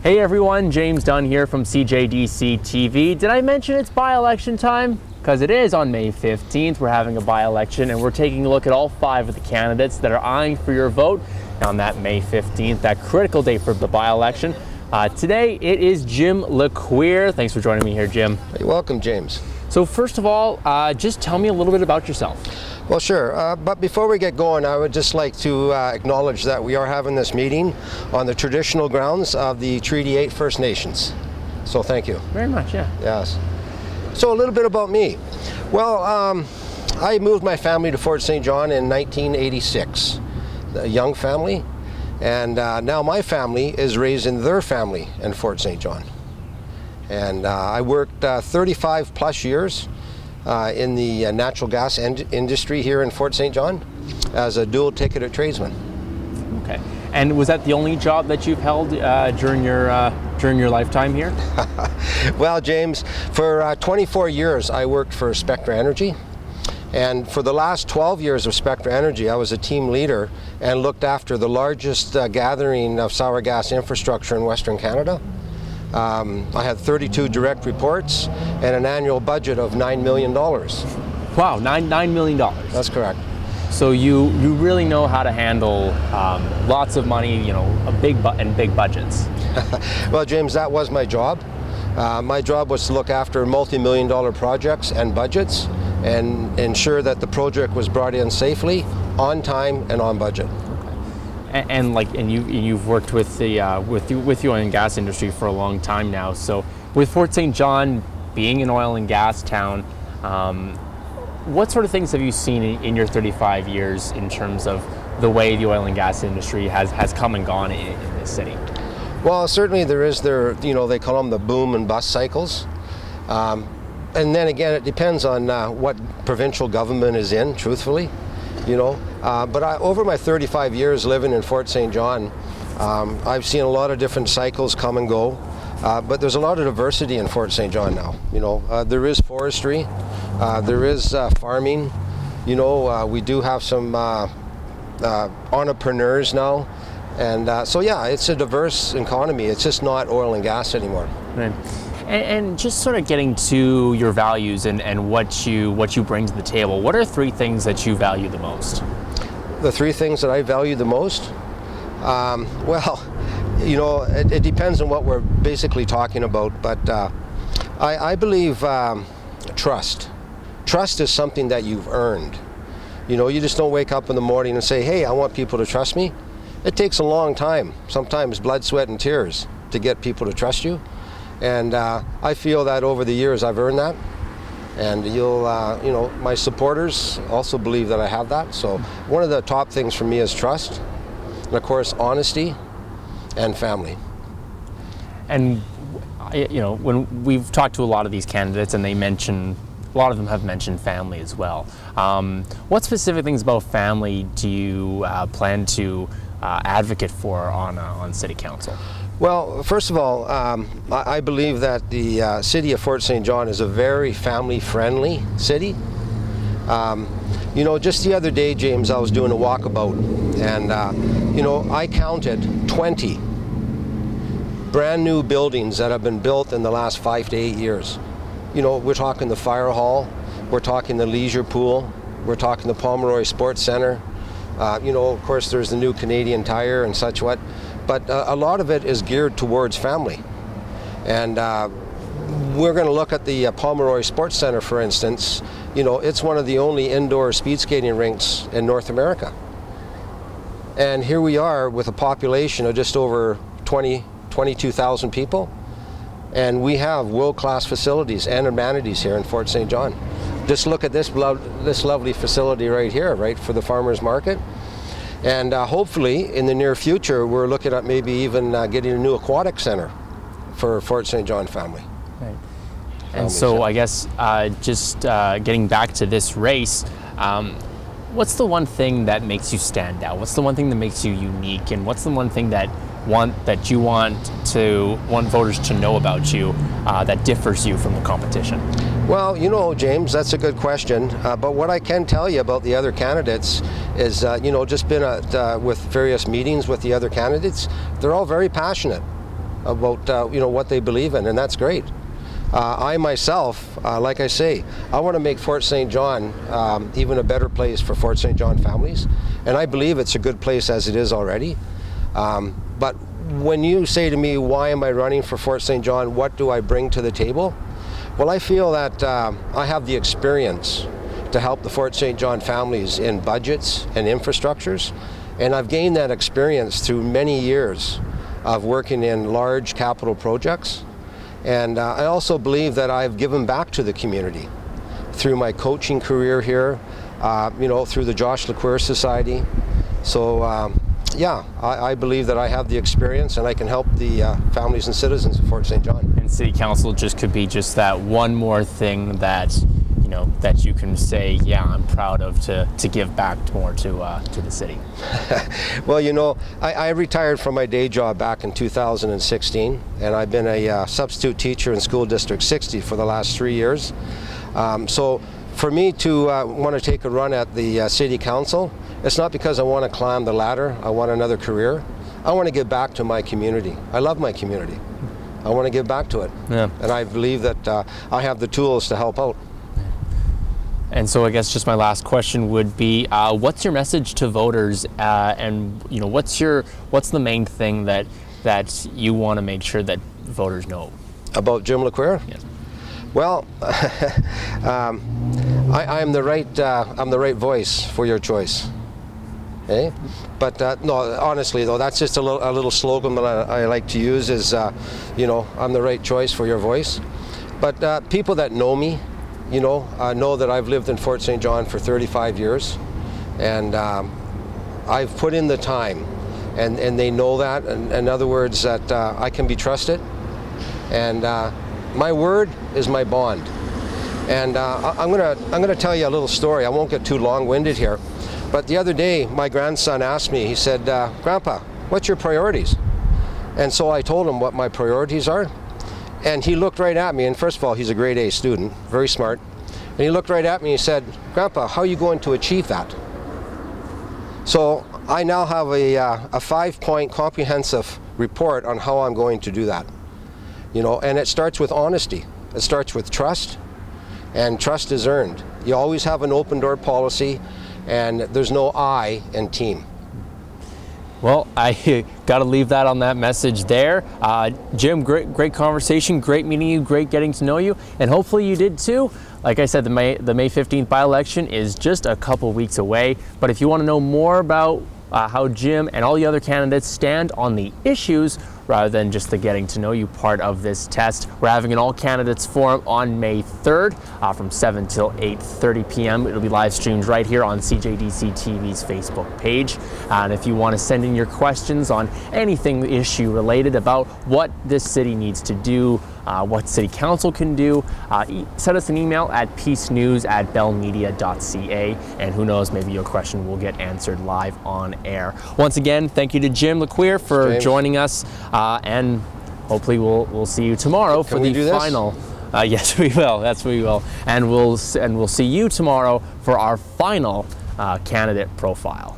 Hey everyone, James Dunn here from CJDC-TV. Did I mention it's by-election time? Because it is on May 15th. We're having a by-election and we're taking a look at all 5 of the candidates that are eyeing for your vote on that May 15th, that critical date for the by-election. Today it is Jim Lequiere. Thanks for joining me here, Jim. You're welcome, James. So first of all, just tell me a little bit about yourself. Well, sure. But before we get going, I would just like to acknowledge that we are having this meeting on the traditional grounds of the Treaty 8 First Nations. So thank you. Very much, yeah. Yes. So a little bit about me. Well, I moved my family to Fort St. John in 1986, a young family. And now my family is raising their family in Fort St. John. And I worked 35 plus years in the natural gas industry here in Fort St. John as a dual-ticketed tradesman. Okay. And was that the only job that you've held during your lifetime here? Well, James, for 24 years I worked for Spectra Energy. And for the last 12 years of Spectra Energy, I was a team leader and looked after the largest gathering of sour gas infrastructure in Western Canada. I had 32 direct reports and an annual budget of $9 million. Wow, $9 million. That's correct. So you really know how to handle lots of money, you know, big budgets. Well, James, that was my job. My job was to look after multi-million-dollar projects and budgets and ensure that the project was brought in safely, on time, and on budget. And you've worked with the oil and gas industry for a long time now. So with Fort St. John being an oil and gas town, what sort of things have you seen in your 35 years in terms of the way the oil and gas industry has come and gone in this city? Well, certainly there is they call them the boom and bust cycles. And then again, it depends on what provincial government is in, truthfully. But over my 35 years living in Fort St. John, I've seen a lot of different cycles come and go, but there's a lot of diversity in Fort St. John now. There is forestry, there is farming, we do have some entrepreneurs now, and so yeah, it's a diverse economy. It's just not oil and gas anymore. Right. And just sort of getting to your values and what you bring to the table, what are 3 things that you value the most? The 3 things that I value the most? Well, it depends on what we're basically talking about, but I believe trust. Trust is something that you've earned. You just don't wake up in the morning and say, hey, I want people to trust me. It takes a long time, sometimes blood, sweat, and tears to get people to trust you. And I feel that over the years I've earned that, and my supporters also believe that I have that. So one of the top things for me is trust, and of course honesty and family. And when we've talked to a lot of these candidates, and a lot of them have mentioned family as well. What specific things about family do you plan to advocate for on City Council? Well, first of all, I believe that the city of Fort St. John is a very family-friendly city. Just the other day, James, I was doing a walkabout, and I counted 20 brand new buildings that have been built in the last 5 to 8 years. We're talking the fire hall, we're talking the leisure pool, we're talking the Pomeroy Sports Center. Of course, there's the new Canadian Tire and such what. But a lot of it is geared towards family. And we're going to look at the Pomeroy Sports Center, for instance. It's one of the only indoor speed skating rinks in North America. And here we are with a population of just over 22,000 people. And we have world-class facilities and amenities here in Fort St. John. Just look at this lovely facility right here, right, for the farmers market. And hopefully, in the near future, we're looking at maybe even getting a new aquatic center for Fort St. John family. Right. And so I guess just getting back to this race, what's the one thing that makes you stand out? What's the one thing that makes you unique? And what's the one thing that you want voters to know about you that differs you from the competition? Well, James, that's a good question. But what I can tell you about the other candidates is, just been at with various meetings with the other candidates. They're all very passionate. about you know, what they believe in, and that's great. I myself, like I say, I want to make Fort St. John even a better place for Fort St. John families, and I believe it's a good place as it is already. But when you say to me, why am I running for Fort St. John, what do I bring to the table? Well, I feel that I have the experience to help the Fort St. John families in budgets and infrastructures, and I've gained that experience through many years of working in large capital projects. And I also believe that I've given back to the community through my coaching career here, you know, through the Josh Lequiere Society. So yeah, I believe that I have the experience and I can help the families and citizens of Fort St. John. And City Council just could be just that one more thing that, you know, that you can say, yeah, I'm proud of to give back more to the city. Well, you know, I retired from my day job back in 2016, and I've been a substitute teacher in School District 60 for the last 3 years. So for me to want to take a run at the City Council, it's not because I want to climb the ladder, I want another career. I want to give back to my community. I love my community. I want to give back to it. Yeah. And I believe that I have the tools to help out. And so I guess just my last question would be, what's your message to voters, and you know, what's the main thing that you want to make sure that voters know about Jim Lequiere? Yes. Well, I'm the right voice for your choice. Eh? But no, honestly though, that's just a little slogan that I like to use is, you know, I'm the right choice for your voice. But people that know me, you know that I've lived in Fort St. John for 35 years, and I've put in the time, and they know that. And in other words, that I can be trusted, and my word is my bond. And I'm gonna tell you a little story. I won't get too long-winded here, but the other day my grandson asked me. He said, "Grandpa, what's your priorities?" And so I told him what my priorities are. And he looked right at me, and first of all, he's a grade A student, very smart. And he looked right at me and he said, "Grandpa, how are you going to achieve that?" So I now have a 5-point comprehensive report on how I'm going to do that. You know, and it starts with honesty. It starts with trust, and trust is earned. You always have an open door policy, and there's no I in team. Well, I got to leave that on that message there. Jim, great conversation, great meeting you, great getting to know you, and hopefully you did too. Like I said, the May 15th by-election is just a couple weeks away, but if you want to know more about how Jim and all the other candidates stand on the issues, rather than just the getting to know you part of this test, we're having an all candidates forum on May 3rd from 7 till 8:30 p.m. It'll be live streamed right here on CJDC-TV's Facebook page. And if you want to send in your questions on anything issue related about what this city needs to do, what City Council can do, send us an email at peacenews@bellmedia.ca, and who knows, maybe your question will get answered live on air. Once again, thank you to Jim Lequiere for joining us, and hopefully we'll see you tomorrow for the final. Yes, we will. That's what we will, and we'll see you tomorrow for our final candidate profile.